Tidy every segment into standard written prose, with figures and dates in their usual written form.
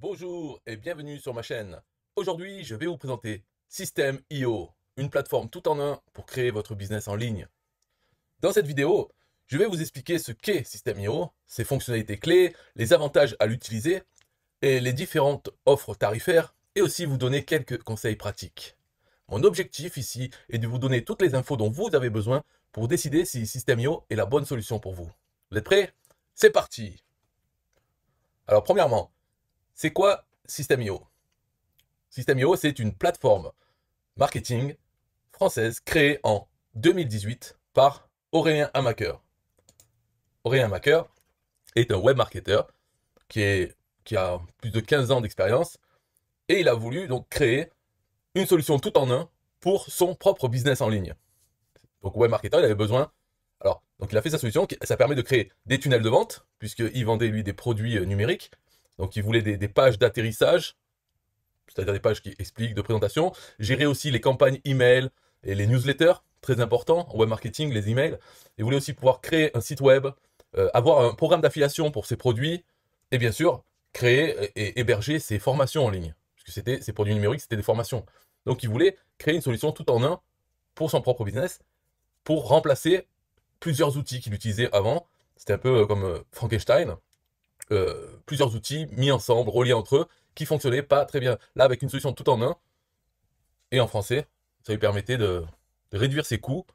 Bonjour et bienvenue sur ma chaîne. Aujourd'hui, je vais vous présenter System.io, une plateforme tout en un pour créer votre business en ligne. Dans cette vidéo, je vais vous expliquer ce qu'est System.io, ses fonctionnalités clés, les avantages à l'utiliser et les différentes offres tarifaires et aussi vous donner quelques conseils pratiques. Mon objectif ici est de vous donner toutes les infos dont vous avez besoin pour décider si System.io est la bonne solution pour vous. Vous êtes prêts? C'est parti! Alors premièrement, c'est quoi System.io? System.io, c'est une plateforme marketing française créée en 2018 par Aurélien Hamaker. Aurélien Hamaker est un web marketeur qui a plus de 15 ans d'expérience et il a voulu donc créer une solution tout en un pour son propre business en ligne. Donc web marketeur, il avait besoin. Alors, donc il a fait sa solution, ça permet de créer des tunnels de vente, puisqu'il vendait lui des produits numériques. Donc il voulait des pages d'atterrissage, c'est-à-dire des pages qui expliquent, de présentation. Gérer aussi les campagnes email et les newsletters, très important, en web marketing, les emails. Il voulait aussi pouvoir créer un site web, avoir un programme d'affiliation pour ses produits, et bien sûr, créer et héberger ses formations en ligne. Puisque ses produits numériques, c'était des formations. Donc il voulait créer une solution tout en un pour son propre business, pour remplacer plusieurs outils qu'il utilisait avant. C'était un peu comme Frankenstein. Plusieurs outils mis ensemble, reliés entre eux, qui fonctionnaient pas très bien. Là, avec une solution tout en un, et en français, ça lui permettait de réduire ses coûts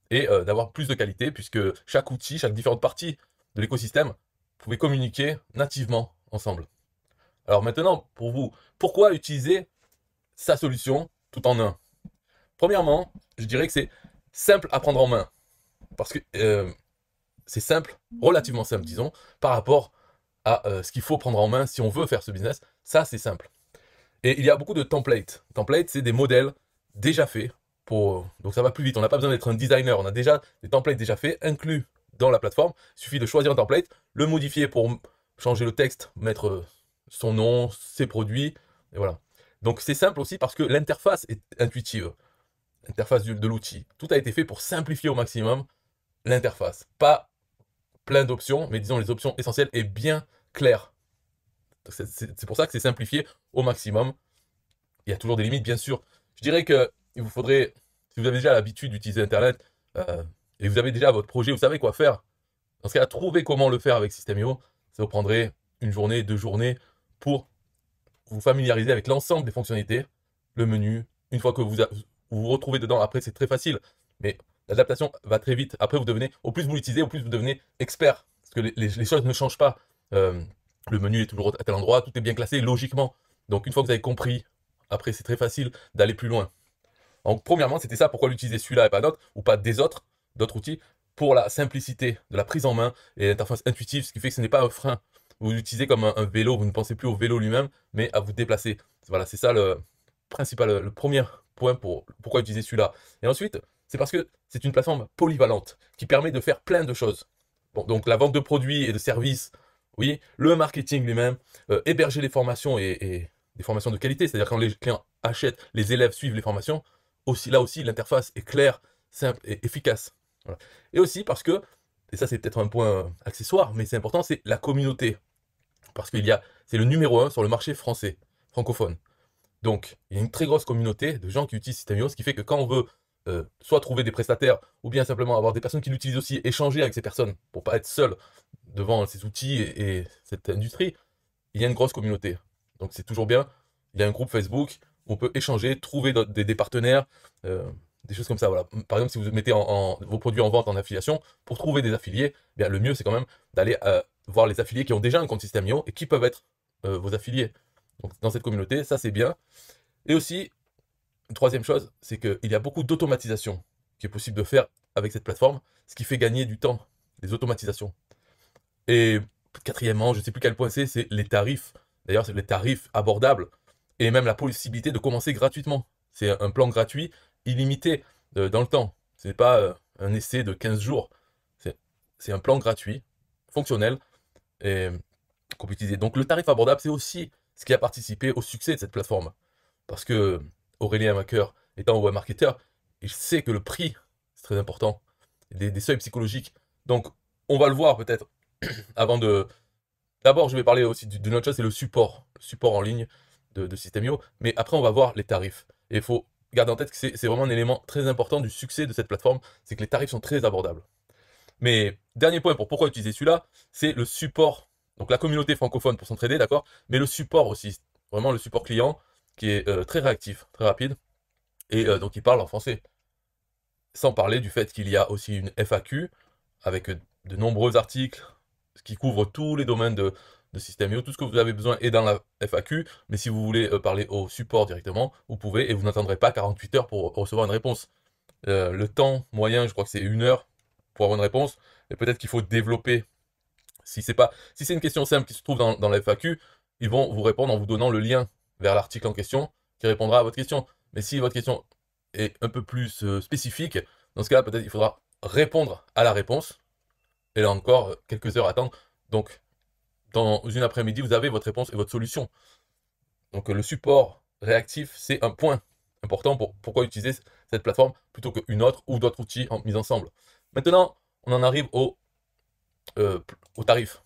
et d'avoir plus de qualité, puisque chaque outil, chaque différente partie de l'écosystème pouvait communiquer nativement ensemble. Alors maintenant, pour vous, pourquoi utiliser sa solution tout en un? Premièrement, je dirais que c'est simple à prendre en main, parce que c'est simple, relativement simple, disons, par rapport à ce qu'il faut prendre en main si on veut faire ce business. Ça, c'est simple. Et il y a beaucoup de templates. Templates, c'est des modèles déjà faits. Donc ça va plus vite. On n'a pas besoin d'être un designer. On a déjà des templates déjà faits, inclus dans la plateforme. Il suffit de choisir un template, le modifier pour changer le texte, mettre son nom, ses produits, et voilà. Donc c'est simple aussi parce que l'interface est intuitive. L'interface de l'outil. Tout a été fait pour simplifier au maximum l'interface. Pas plein d'options, mais disons les options essentielles et bien claires. C'est pour ça que c'est simplifié au maximum. Il y a toujours des limites, bien sûr. Je dirais que il vous faudrait, si vous avez déjà l'habitude d'utiliser Internet, et vous avez déjà votre projet, vous savez quoi faire, dans ce cas-là, trouvez comment le faire avec System.io. Ça vous prendrait une journée, 2 journées pour vous familiariser avec l'ensemble des fonctionnalités, le menu. Une fois que vous retrouvez dedans, après, c'est très facile. Mais l'adaptation va très vite. Après, au plus vous l'utilisez, au plus vous devenez expert. Parce que les choses ne changent pas. Le menu est toujours à tel endroit, tout est bien classé logiquement. Donc, une fois que vous avez compris, après, c'est très facile d'aller plus loin. Donc, premièrement, c'était ça, pourquoi l'utiliser celui-là et pas d'autres, ou pas d'autres outils, pour la simplicité de la prise en main et l'interface intuitive, ce qui fait que ce n'est pas un frein. Vous l'utilisez comme un vélo, vous ne pensez plus au vélo lui-même, mais à vous déplacer. Voilà, c'est ça le principal, le premier point pourquoi utiliser celui-là. Et ensuite, c'est parce que c'est une plateforme polyvalente qui permet de faire plein de choses. Bon, donc la vente de produits et de services, oui, le marketing lui-même, héberger les formations et des formations de qualité, c'est-à-dire quand les clients achètent, les élèves suivent les formations, là aussi l'interface est claire, simple et efficace. Voilà. Et aussi parce que, et ça c'est peut-être un point accessoire, mais c'est important, c'est la communauté. Parce c'est le numéro 1 sur le marché français, francophone. Donc, il y a une très grosse communauté de gens qui utilisent System.io, ce qui fait que quand on veut soit trouver des prestataires, ou bien simplement avoir des personnes qui l'utilisent aussi, échanger avec ces personnes, pour pas être seul devant ces outils et cette industrie, il y a une grosse communauté. Donc c'est toujours bien. Il y a un groupe Facebook où on peut échanger, trouver des partenaires, des choses comme ça. Voilà. Par exemple, si vous mettez vos produits en vente en affiliation, pour trouver des affiliés, bien, le mieux c'est quand même d'aller voir les affiliés qui ont déjà un compte System.io et qui peuvent être vos affiliés. Donc dans cette communauté, ça c'est bien. Et aussi, une troisième chose, c'est qu'il y a beaucoup d'automatisation qui est possible de faire avec cette plateforme, ce qui fait gagner du temps, les automatisations. Et quatrièmement, je ne sais plus quel point c'est les tarifs. D'ailleurs, c'est les tarifs abordables et même la possibilité de commencer gratuitement. C'est un plan gratuit, illimité dans le temps. Ce n'est pas un essai de 15 jours. C'est un plan gratuit, fonctionnel, et qu'on peut utiliser. Donc le tarif abordable, c'est aussi ce qui a participé au succès de cette plateforme. Parce que Aurélien Hamaker, étant web marketeur, il sait que le prix, c'est très important. Des seuils psychologiques. Donc, on va le voir peut-être avant D'abord, je vais parler aussi d'une autre chose, c'est le support en ligne de System.io. Mais après, on va voir les tarifs. Et il faut garder en tête que c'est vraiment un élément très important du succès de cette plateforme, c'est que les tarifs sont très abordables. Mais dernier point pour pourquoi utiliser celui-là, c'est le support. Donc la communauté francophone pour s'entraider, d'accord, mais le support aussi, vraiment le support client qui est très réactif, très rapide, et donc il parle en français. Sans parler du fait qu'il y a aussi une FAQ avec de nombreux articles qui couvrent tous les domaines de System.io. Tout ce que vous avez besoin est dans la FAQ, mais si vous voulez parler au support directement, vous pouvez et vous n'attendrez pas 48 heures pour recevoir une réponse. Le temps moyen, je crois que c'est 1 heure pour avoir une réponse, et peut-être qu'il faut développer. Si c'est une question simple qui se trouve dans la FAQ, ils vont vous répondre en vous donnant le lien vers l'article en question qui répondra à votre question. Mais si votre question est un peu plus spécifique, dans ce cas, peut-être il faudra répondre à la réponse, et là encore, quelques heures à attendre. Donc, dans une après-midi, vous avez votre réponse et votre solution. Donc, le support réactif, c'est un point important pour pourquoi utiliser cette plateforme plutôt qu'une autre ou d'autres outils mis ensemble. Maintenant, on en arrive au tarif.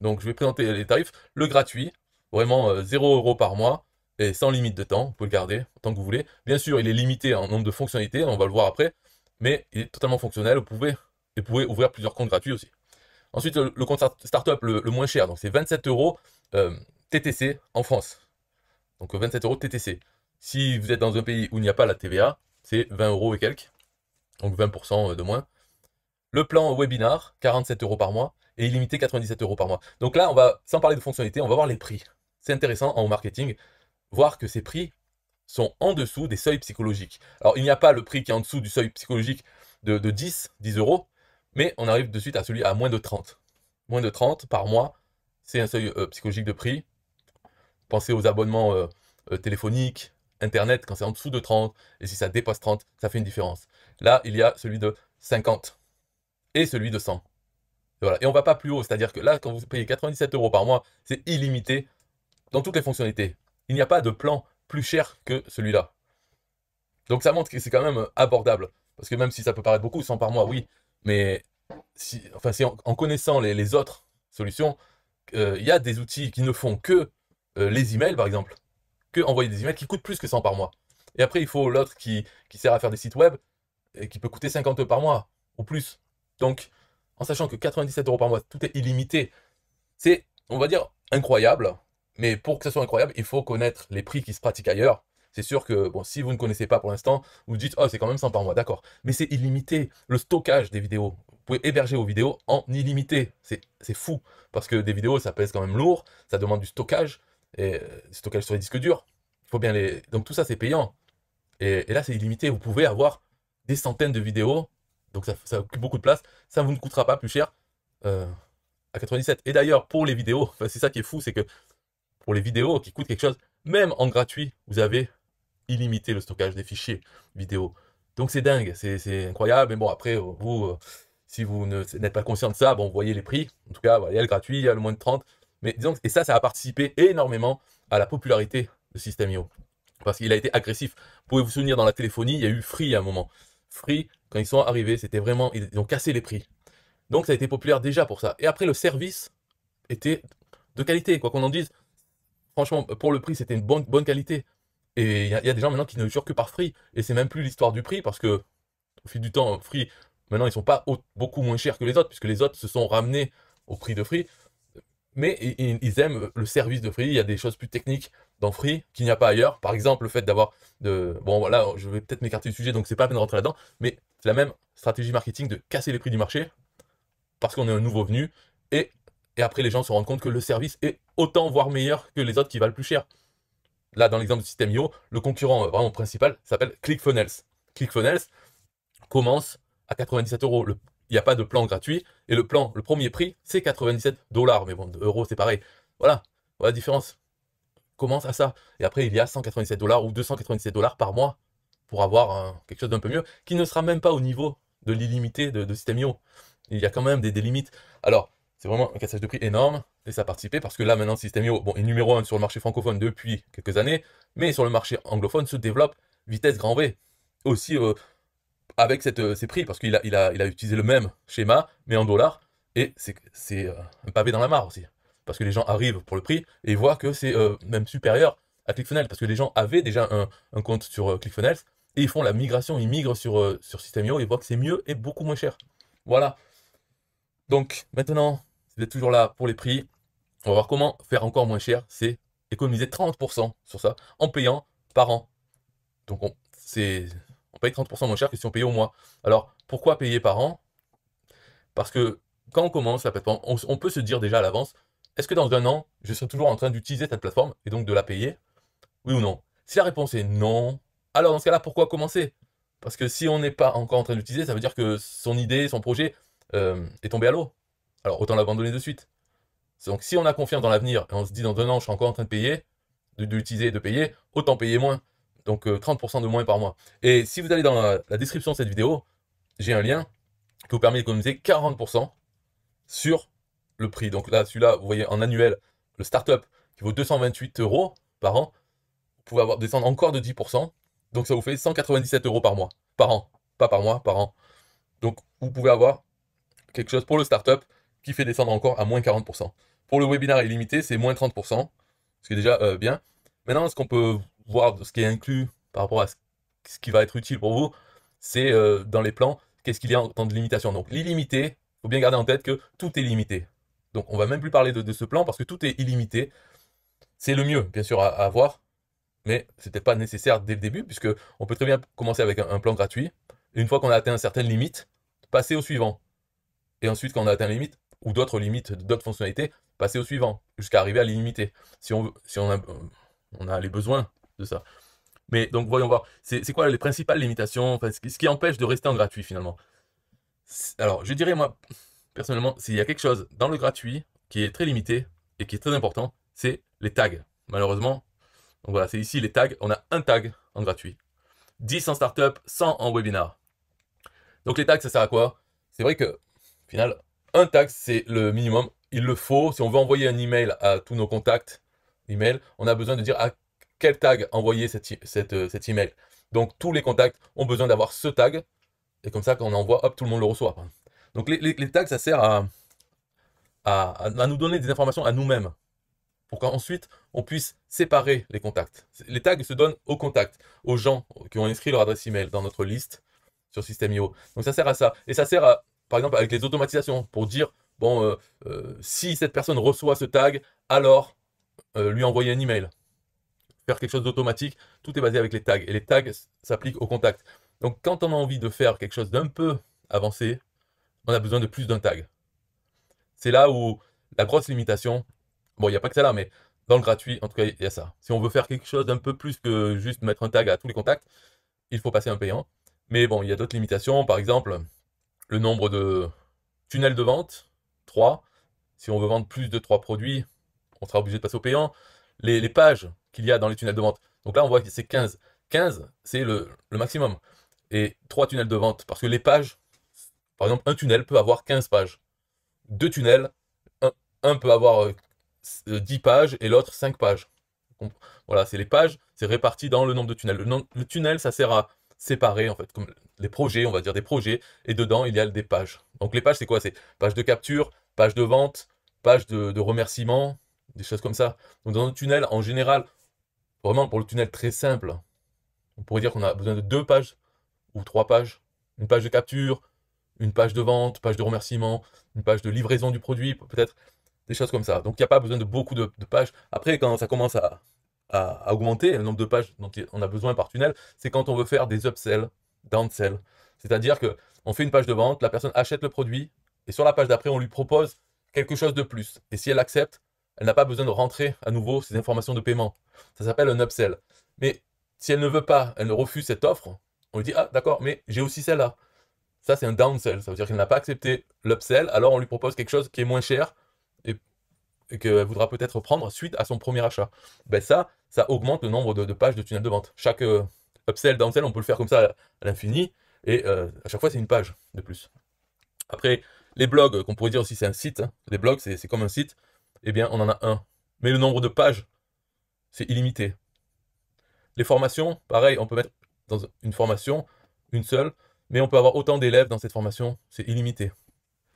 Donc, je vais présenter les tarifs. Le gratuit, vraiment 0 € par mois et sans limite de temps. Vous pouvez le garder autant que vous voulez. Bien sûr, il est limité en nombre de fonctionnalités, on va le voir après, mais il est totalement fonctionnel. Vous pouvez ouvrir plusieurs comptes gratuits aussi. Ensuite, le compte startup le moins cher, donc c'est 27 € TTC en France. Donc 27 € TTC. Si vous êtes dans un pays où il n'y a pas la TVA, c'est 20 € et quelques, donc 20% de moins. Le plan webinar, 47 € par mois, et illimité 97 € par mois. Donc là, sans parler de fonctionnalité, on va voir les prix. C'est intéressant en marketing, voir que ces prix sont en dessous des seuils psychologiques. Alors, il n'y a pas le prix qui est en dessous du seuil psychologique de 10 €, mais on arrive de suite à celui à moins de 30. Moins de 30 par mois, c'est un seuil psychologique de prix. Pensez aux abonnements téléphoniques, Internet, quand c'est en dessous de 30, et si ça dépasse 30, ça fait une différence. Là, il y a celui de 50 et celui de 100. Et voilà. Et on ne va pas plus haut, c'est-à-dire que là, quand vous payez 97 € par mois, c'est illimité dans toutes les fonctionnalités. Il n'y a pas de plan plus cher que celui-là. Donc ça montre que c'est quand même abordable. Parce que même si ça peut paraître beaucoup, 100 par mois, oui, mais en connaissant les autres solutions, il y a des outils qui ne font que les emails, par exemple, que envoyer des emails qui coûtent plus que 100 par mois. Et après, il faut l'autre qui sert à faire des sites web et qui peut coûter 50 € par mois ou plus. Donc, en sachant que 97 € par mois, tout est illimité, c'est, on va dire, incroyable. Mais pour que ce soit incroyable, il faut connaître les prix qui se pratiquent ailleurs. C'est sûr que, bon, si vous ne connaissez pas pour l'instant, vous dites, oh, c'est quand même 100 par mois, d'accord. Mais c'est illimité. Le stockage des vidéos, vous pouvez héberger vos vidéos en illimité. C'est fou. Parce que des vidéos, ça pèse quand même lourd, ça demande du stockage, et du stockage sur les disques durs. Il faut bien les. Donc tout ça, c'est payant. Et là, c'est illimité. Vous pouvez avoir des centaines de vidéos. Donc ça occupe beaucoup de place. Ça vous ne coûtera pas plus cher à 97. Et d'ailleurs, pour les vidéos, c'est ça qui est fou, c'est que pour les vidéos qui coûtent quelque chose, même en gratuit, vous avez illimité le stockage des fichiers vidéo. Donc c'est dingue, c'est incroyable. Mais bon, après, vous, si vous n'êtes pas conscient de ça, bon, vous voyez les prix. En tout cas, voilà, il y a le gratuit, il y a le moins de 30. Mais disons, et ça a participé énormément à la popularité de System.io. Parce qu'il a été agressif. Vous pouvez vous souvenir, dans la téléphonie, il y a eu Free à un moment. Free, quand ils sont arrivés, c'était vraiment, ils ont cassé les prix. Donc ça a été populaire déjà pour ça. Et après, le service était de qualité, quoi qu'on en dise. Franchement, pour le prix, c'était une bonne qualité. Et il y a des gens maintenant qui ne jurent que par Free. Et c'est même plus l'histoire du prix, parce que au fil du temps, Free, maintenant, ils sont pas beaucoup moins chers que les autres, puisque les autres se sont ramenés au prix de Free. Mais ils aiment le service de Free. Il y a des choses plus techniques dans Free qu'il n'y a pas ailleurs. Par exemple, le fait d'avoir de. Bon, voilà, je vais peut-être m'écarter du sujet, donc c'est pas la peine de rentrer là-dedans. Mais c'est la même stratégie marketing de casser les prix du marché, parce qu'on est un nouveau venu. Et après, les gens se rendent compte que le service est autant, voire meilleur que les autres qui valent plus cher. Là, dans l'exemple de System.io, le concurrent vraiment principal s'appelle ClickFunnels. ClickFunnels commence à 97 €. Il n'y a pas de plan gratuit. Et le premier prix, c'est 97 $. Mais bon, euros, c'est pareil. Voilà la différence. Commence à ça. Et après, il y a 197 $ ou 297 $ par mois pour avoir quelque chose d'un peu mieux, qui ne sera même pas au niveau de l'illimité de System.io. Il y a quand même des limites. Alors, c'est vraiment un cassage de prix énorme, et ça a participé, parce que là, maintenant, System.io, bon, est numéro 1 sur le marché francophone depuis quelques années, mais sur le marché anglophone se développe vitesse grand V. Aussi avec ces prix, parce qu'il a utilisé le même schéma, mais en dollars, et c'est un pavé dans la mare aussi. parce que les gens arrivent pour le prix et voient que c'est même supérieur à ClickFunnels, parce que les gens avaient déjà un compte sur ClickFunnels et ils font la migration, ils migrent sur System.io et voient que c'est mieux et beaucoup moins cher. Voilà. Donc maintenant, si vous êtes toujours là pour les prix, on va voir comment faire encore moins cher. C'est économiser 30% sur ça en payant par an. Donc on paye 30% moins cher que si on payait au mois. Alors pourquoi payer par an? Parce que quand on commence la plateforme, on peut se dire déjà à l'avance, est-ce que dans un an, je serai toujours en train d'utiliser cette plateforme et donc de la payer? Oui ou non? Si la réponse est non, alors dans ce cas-là, pourquoi commencer? Parce que si on n'est pas encore en train d'utiliser, ça veut dire que son idée, son projet est tombé à l'eau. Alors autant l'abandonner de suite. Donc si on a confiance dans l'avenir et on se dit dans un an, je suis encore en train de payer, de l'utiliser et de payer, autant payer moins. Donc 30% de moins par mois. Et si vous allez dans la description de cette vidéo, j'ai un lien qui vous permet d'économiser 40% sur le prix. Donc là, celui-là, vous voyez en annuel, le startup qui vaut 228 € par an, vous pouvez descendre encore de 10%. Donc ça vous fait 197 € par mois. Par an. Pas par mois, par an. Donc vous pouvez avoir quelque chose pour le startup qui fait descendre encore à moins 40%. Pour le webinaire illimité, c'est moins 30%, ce qui est déjà bien. Maintenant, ce qu'on peut voir de ce qui est inclus par rapport à ce qui va être utile pour vous, c'est dans les plans, qu'est-ce qu'il y a en temps de limitation. Donc l'illimité, il faut bien garder en tête que tout est limité. Donc on va même plus parler de ce plan parce que tout est illimité. C'est le mieux, bien sûr, à avoir, mais ce n'était pas nécessaire dès le début, puisque on peut très bien commencer avec un plan gratuit. Et une fois qu'on a atteint certaines limites, passer au suivant. Et ensuite, quand on a atteint la limite, ou d'autres limites, d'autres fonctionnalités, passer au suivant, jusqu'à arriver à l'illimité, si on a les besoins de ça. Mais donc, voyons voir, c'est quoi les principales limitations, enfin, ce qui empêche de rester en gratuit, finalement? Alors, je dirais, moi, personnellement, s'il y a quelque chose dans le gratuit qui est très limité et qui est très important, c'est les tags. Malheureusement, donc voilà, c'est ici les tags, on a un tag en gratuit. 10 en startup, 100 en webinar. Donc les tags, ça sert à quoi? C'est vrai que, au final, un tag, c'est le minimum. Il le faut. Si on veut envoyer un email à tous nos contacts email, on a besoin de dire à quel tag envoyer cet email. Donc tous les contacts ont besoin d'avoir ce tag. Et comme ça, quand on envoie, hop, tout le monde le reçoit. Donc les tags, ça sert à nous donner des informations à nous-mêmes. Pour qu'ensuite, on puisse séparer les contacts. Les tags se donnent aux contacts, aux gens qui ont inscrit leur adresse email dans notre liste sur System.io. Donc ça sert à ça. Et ça sert à, par exemple, avec les automatisations, pour dire, bon, si cette personne reçoit ce tag, alors lui envoyer un email. Faire quelque chose d'automatique, tout est basé avec les tags. Et les tags s'appliquent aux contacts. Donc quand on a envie de faire quelque chose d'un peu avancé, on a besoin de plus d'un tag. C'est là où la grosse limitation, bon, il n'y a pas que ça là, mais dans le gratuit, en tout cas, il y a ça. Si on veut faire quelque chose d'un peu plus que juste mettre un tag à tous les contacts, il faut passer un payant. Mais bon, il y a d'autres limitations. Par exemple, le nombre de tunnels de vente, 3. Si on veut vendre plus de 3 produits, on sera obligé de passer au payant. Les pages qu'il y a dans les tunnels de vente. Donc là, on voit que c'est 15. 15, c'est le maximum. Et 3 tunnels de vente. Parce que les pages, par exemple, un tunnel peut avoir 15 pages. 2 tunnels, un peut avoir 10 pages et l'autre 5 pages. Donc, voilà, c'est les pages, c'est réparti dans le nombre de tunnels. Le tunnel, ça sert à séparer, en fait, comme les projets, on va dire des projets, et dedans, il y a des pages. Donc les pages, c'est quoi? C'est page de capture, page de vente, page de remerciement, des choses comme ça. Donc dans un tunnel, en général, vraiment pour le tunnel très simple, on pourrait dire qu'on a besoin de 2 pages ou 3 pages. Une page de capture, une page de vente, page de remerciement, une page de livraison du produit, peut-être des choses comme ça. Donc il n'y a pas besoin de beaucoup de pages. Après, quand ça commence à augmenter le nombre de pages dont on a besoin par tunnel, c'est quand on veut faire des upsells, downsell. C'est-à-dire qu'on fait une page de vente, la personne achète le produit, et sur la page d'après, on lui propose quelque chose de plus. Et si elle accepte, elle n'a pas besoin de rentrer à nouveau ses informations de paiement. Ça s'appelle un upsell. Mais si elle ne veut pas, elle refuse cette offre, on lui dit, ah d'accord, mais j'ai aussi celle-là. Ça, c'est un downsell. Ça veut dire qu'elle n'a pas accepté l'upsell, alors on lui propose quelque chose qui est moins cher et qu'elle voudra peut-être prendre suite à son premier achat. Ben ça augmente le nombre de pages de tunnel de vente. Chaque upsell, downsell, on peut le faire comme ça à l'infini, et à chaque fois, c'est une page de plus. Après, les blogs, qu'on pourrait dire aussi c'est un site, hein. Les blogs, c'est comme un site, eh bien, on en a un. Mais le nombre de pages, c'est illimité. Les formations, pareil, on peut mettre dans une formation, une seule, mais on peut avoir autant d'élèves dans cette formation, c'est illimité.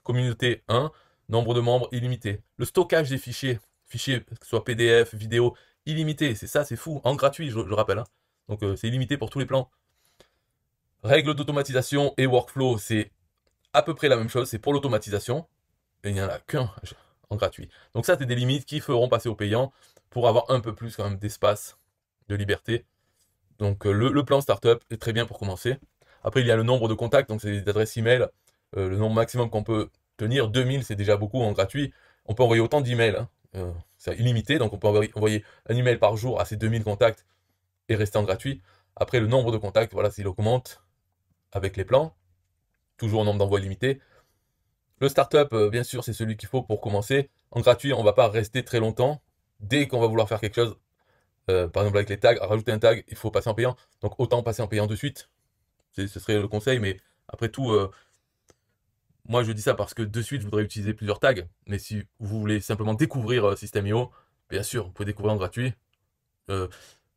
Communauté 1, Nombre de membres illimité. Le stockage des fichiers, que ce soit PDF, vidéo, illimité. C'est ça, c'est fou. En gratuit, je rappelle, hein. Donc c'est illimité pour tous les plans. Règles d'automatisation et workflow, c'est à peu près la même chose. C'est pour l'automatisation. Et il n'y en a qu'un en gratuit. Donc ça, c'est des limites qui feront passer au payant pour avoir un peu plus quand même d'espace, de liberté. Donc le plan startup est très bien pour commencer. Après, il y a le nombre de contacts, donc c'est des adresses email. Le nombre maximum qu'on peut tenir, 2000, c'est déjà beaucoup en gratuit. On peut envoyer autant d'emails, hein. C'est illimité, donc on peut envoyer un email par jour à ces 2000 contacts et rester en gratuit. Après, le nombre de contacts, voilà, s'il augmente avec les plans, toujours au nombre d'envois limité. Le startup, bien sûr, c'est celui qu'il faut pour commencer. En gratuit, on ne va pas rester très longtemps. Dès qu'on va vouloir faire quelque chose, par exemple avec les tags, rajouter un tag, il faut passer en payant. Donc autant passer en payant de suite. Ce serait le conseil, mais après tout, moi je dis ça parce que de suite, je voudrais utiliser plusieurs tags. Mais si vous voulez simplement découvrir System.io, bien sûr, vous pouvez découvrir en gratuit.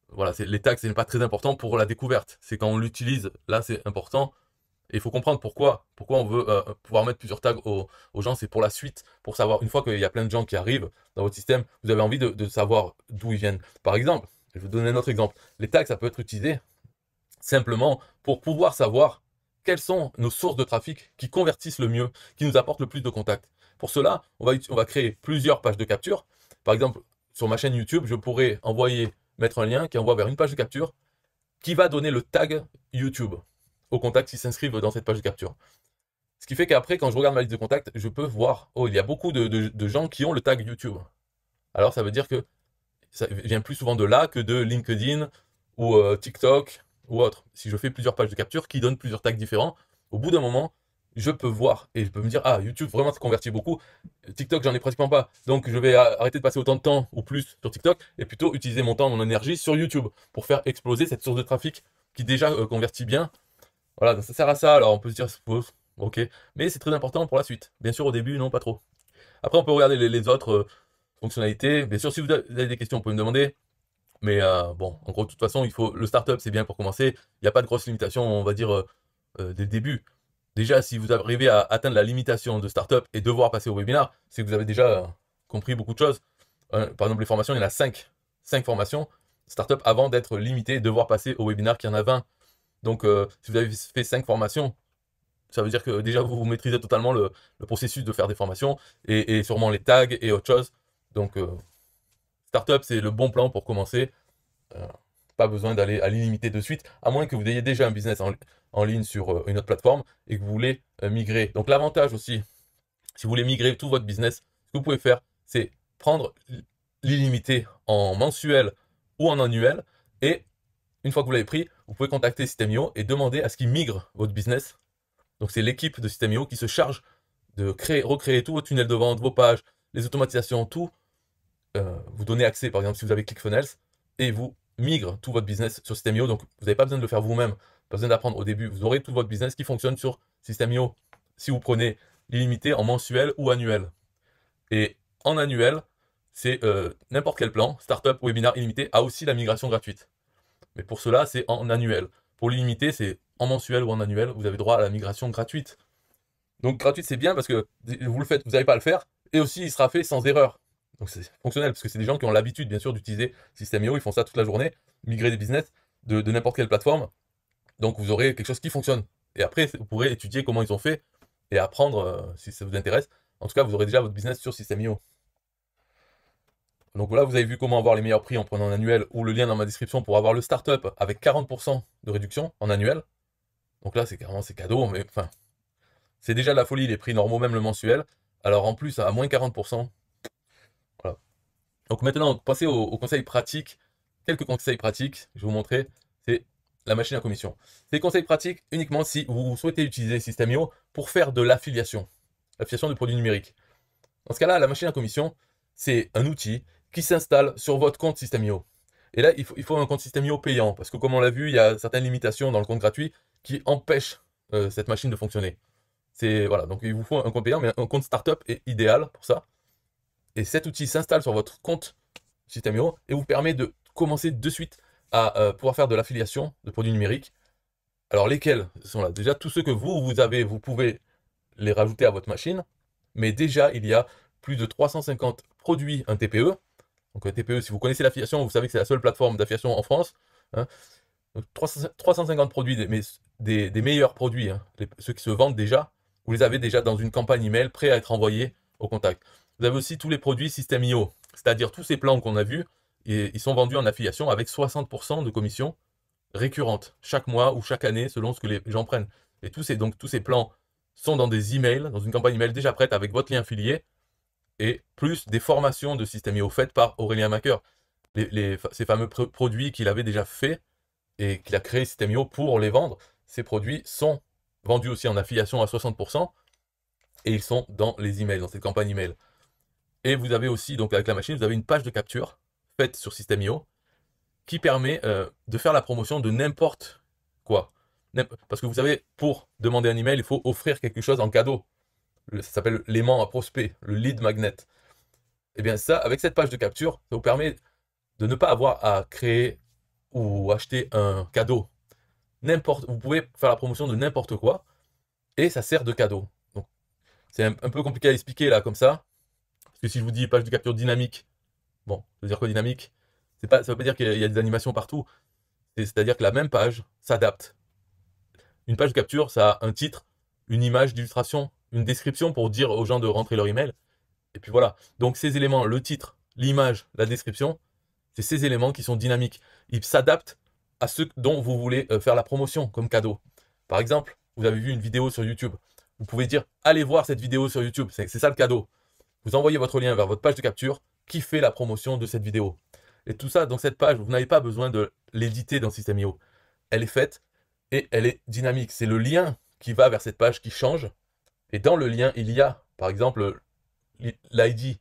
Voilà, les tags, ce n'est pas très important pour la découverte. C'est quand on l'utilise, là c'est important. Et il faut comprendre pourquoi on veut pouvoir mettre plusieurs tags aux gens. C'est pour la suite, pour savoir, une fois qu'il y a plein de gens qui arrivent dans votre système, vous avez envie de savoir d'où ils viennent. Par exemple, je vais vous donner un autre exemple. Les tags, ça peut être utilisé simplement pour pouvoir savoir quelles sont nos sources de trafic qui convertissent le mieux, qui nous apportent le plus de contacts. Pour cela, on va créer plusieurs pages de capture. Par exemple, sur ma chaîne YouTube, je pourrais mettre un lien qui envoie vers une page de capture qui va donner le tag YouTube aux contacts qui s'inscrivent dans cette page de capture. Ce qui fait qu'après, quand je regarde ma liste de contacts, je peux voir, oh, il y a beaucoup de gens qui ont le tag YouTube. Alors ça veut dire que ça vient plus souvent de là que de LinkedIn ou TikTok ou autre. Si je fais plusieurs pages de capture qui donnent plusieurs tags différents, au bout d'un moment, je peux voir et je peux me dire, ah, YouTube, vraiment, ça convertit beaucoup. TikTok, j'en ai pratiquement pas. Donc, je vais arrêter de passer autant de temps ou plus sur TikTok et plutôt utiliser mon temps, mon énergie sur YouTube pour faire exploser cette source de trafic qui déjà convertit bien. Voilà, ça sert à ça. Alors, on peut se dire, ok, mais c'est très important pour la suite. Bien sûr, au début, non, pas trop. Après, on peut regarder les autres fonctionnalités. Bien sûr, si vous avez des questions, vous pouvez me demander. Mais bon, en gros, de toute façon, le startup, c'est bien pour commencer. Il n'y a pas de grosses limitations, on va dire, dès le début. Déjà, si vous arrivez à atteindre la limitation de startup et devoir passer au webinar, c'est que vous avez déjà compris beaucoup de choses. Par exemple, les formations, il y en a 5. 5 formations startup avant d'être limité et devoir passer au webinar qui en a 20. Donc, si vous avez fait 5 formations, ça veut dire que déjà vous maîtrisez totalement le processus de faire des formations et sûrement les tags et autre chose. Donc, startup, c'est le bon plan pour commencer. Pas besoin d'aller à l'illimité de suite, à moins que vous ayez déjà un business en ligne sur une autre plateforme et que vous voulez migrer. Donc, l'avantage aussi, si vous voulez migrer tout votre business, ce que vous pouvez faire, c'est prendre l'illimité en mensuel ou en annuel et une fois que vous l'avez pris, vous pouvez contacter System.io et demander à ce qu'il migre votre business. Donc c'est l'équipe de System.io qui se charge de recréer tout votre tunnel de vente, vos pages, les automatisations, tout. Vous donnez accès, par exemple, si vous avez ClickFunnels, et vous migre tout votre business sur System.io. Donc vous n'avez pas besoin de le faire vous-même, pas besoin d'apprendre au début. Vous aurez tout votre business qui fonctionne sur System.io si vous prenez l'illimité en mensuel ou annuel. Et en annuel, c'est n'importe quel plan, startup, webinar illimité, a aussi la migration gratuite. Mais pour cela, c'est en annuel. Pour l'illimité, c'est en mensuel ou en annuel, vous avez droit à la migration gratuite. Donc gratuite, c'est bien parce que vous le faites, vous n'allez pas à le faire, et aussi il sera fait sans erreur. Donc c'est fonctionnel, parce que c'est des gens qui ont l'habitude, bien sûr, d'utiliser System.io, ils font ça toute la journée, migrer des business de n'importe quelle plateforme. Donc vous aurez quelque chose qui fonctionne. Et après, vous pourrez étudier comment ils ont fait et apprendre si ça vous intéresse. En tout cas, vous aurez déjà votre business sur System.io. Donc voilà, vous avez vu comment avoir les meilleurs prix en prenant un annuel ou le lien dans ma description pour avoir le startup avec 40% de réduction en annuel. Donc là, c'est carrément c'est cadeau, mais enfin, c'est déjà de la folie les prix normaux, même le mensuel. Alors en plus, à moins 40%. Voilà. Donc maintenant, passez aux conseils pratiques. Quelques conseils pratiques, je vais vous montrer. C'est la machine à commission. C'est des conseils pratiques uniquement si vous souhaitez utiliser System.io pour faire de l'affiliation. L'affiliation de produits numériques. Dans ce cas-là, la machine à commission, c'est un outil qui s'installe sur votre compte System.io. Et là, il faut un compte System.io payant, parce que comme on l'a vu, il y a certaines limitations dans le compte gratuit qui empêchent cette machine de fonctionner. Voilà, donc il vous faut un compte payant, mais un compte startup est idéal pour ça. Et cet outil s'installe sur votre compte System.io et vous permet de commencer de suite à pouvoir faire de l'affiliation de produits numériques. Alors lesquels sont là? Déjà, tous ceux que vous avez, vous pouvez les rajouter à votre machine, mais déjà, il y a plus de 350 produits, un TPE. Donc un TPE, si vous connaissez l'affiliation, vous savez que c'est la seule plateforme d'affiliation en France. Hein. Donc 350 produits, des meilleurs produits, hein, ceux qui se vendent déjà, vous les avez déjà dans une campagne email prêt à être envoyés au contact. Vous avez aussi tous les produits System.io, c'est-à-dire tous ces plans qu'on a vus, et ils sont vendus en affiliation avec 60% de commission récurrente, chaque mois ou chaque année, selon ce que les gens prennent. Et tous ces plans sont dans des emails, dans une campagne email déjà prête avec votre lien affilié, et plus des formations de System.io faites par Aurélien Maqueur. Ces fameux produits qu'il avait déjà fait et qu'il a créé System.io pour les vendre, ces produits sont vendus aussi en affiliation à 60%, et ils sont dans les emails, dans cette campagne email. Et vous avez aussi, donc avec la machine, vous avez une page de capture faite sur System.io qui permet de faire la promotion de n'importe quoi. Parce que vous savez, pour demander un email, il faut offrir quelque chose en cadeau. Ça s'appelle l'aimant à prospect, le lead magnet. Et bien ça, avec cette page de capture, ça vous permet de ne pas avoir à créer ou acheter un cadeau. Vous pouvez faire la promotion de n'importe quoi, et ça sert de cadeau. Donc, c'est un peu compliqué à expliquer là, comme ça. Parce que si je vous dis page de capture dynamique, bon, ça veut dire quoi dynamique? Ça veut pas dire qu'il y a des animations partout. C'est-à-dire que la même page s'adapte. Une page de capture, ça a un titre, une image d'illustration, une description pour dire aux gens de rentrer leur email. Et puis voilà. Donc ces éléments, le titre, l'image, la description, c'est ces éléments qui sont dynamiques. Ils s'adaptent à ce dont vous voulez faire la promotion comme cadeau. Par exemple, vous avez vu une vidéo sur YouTube. Vous pouvez dire, allez voir cette vidéo sur YouTube. C'est ça le cadeau. Vous envoyez votre lien vers votre page de capture qui fait la promotion de cette vidéo. Et tout ça, dans cette page, vous n'avez pas besoin de l'éditer dans System.io. Elle est faite et elle est dynamique. C'est le lien qui va vers cette page qui change. Et dans le lien, il y a, par exemple, l'ID,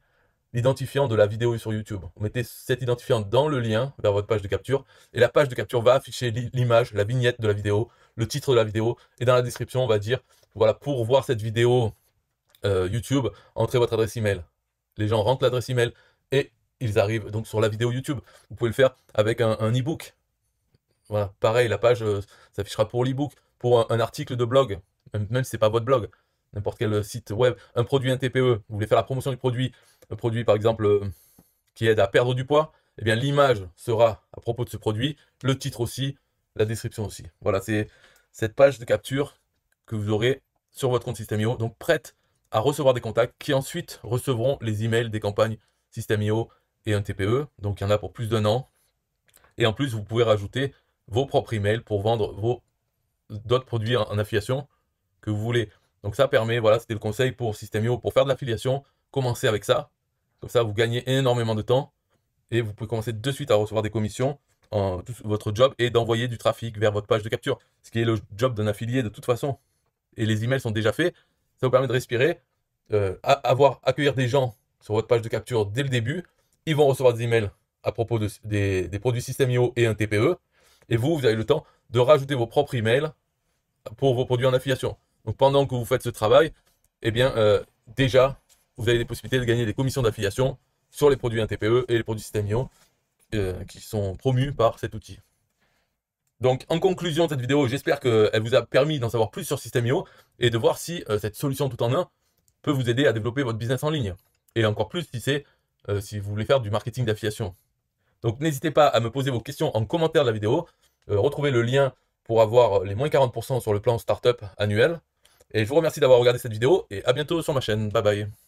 l'identifiant de la vidéo sur YouTube. Vous mettez cet identifiant dans le lien vers votre page de capture, et la page de capture va afficher l'image, la vignette de la vidéo, le titre de la vidéo, et dans la description, on va dire, voilà, pour voir cette vidéo YouTube, entrez votre adresse email. Les gens rentrent l'adresse email, et ils arrivent donc sur la vidéo YouTube. Vous pouvez le faire avec un e-book. Voilà, pareil, la page s'affichera pour l'e-book, pour un article de blog, même si ce n'est pas votre blog, n'importe quel site web, un produit, un TPE, vous voulez faire la promotion du produit, un produit par exemple qui aide à perdre du poids, eh bien l'image sera à propos de ce produit, le titre aussi, la description aussi. Voilà, c'est cette page de capture que vous aurez sur votre compte System.io, donc prête à recevoir des contacts qui ensuite recevront les emails des campagnes System.io et un TPE, donc il y en a pour plus d'1 an. Et en plus, vous pouvez rajouter vos propres emails pour vendre d'autres produits en affiliation que vous voulez. Donc ça permet, voilà, c'était le conseil pour System.io, pour faire de l'affiliation, commencez avec ça. Comme ça, vous gagnez énormément de temps et vous pouvez commencer de suite à recevoir des commissions. Votre job est d'envoyer du trafic vers votre page de capture, ce qui est le job d'un affilié de toute façon. Et les emails sont déjà faits, ça vous permet de respirer, accueillir des gens sur votre page de capture dès le début. Ils vont recevoir des emails à propos des produits System.io et un TPE. Et vous avez le temps de rajouter vos propres emails pour vos produits en affiliation. Donc pendant que vous faites ce travail, eh bien déjà, vous avez des possibilités de gagner des commissions d'affiliation sur les produits 1TPE et les produits System.io qui sont promus par cet outil. Donc en conclusion de cette vidéo, j'espère qu'elle vous a permis d'en savoir plus sur System.io et de voir si cette solution tout en un peut vous aider à développer votre business en ligne. Et encore plus si vous voulez faire du marketing d'affiliation. Donc n'hésitez pas à me poser vos questions en commentaire de la vidéo. Retrouvez le lien pour avoir les moins 40% sur le plan startup annuel. Et je vous remercie d'avoir regardé cette vidéo et à bientôt sur ma chaîne. Bye bye.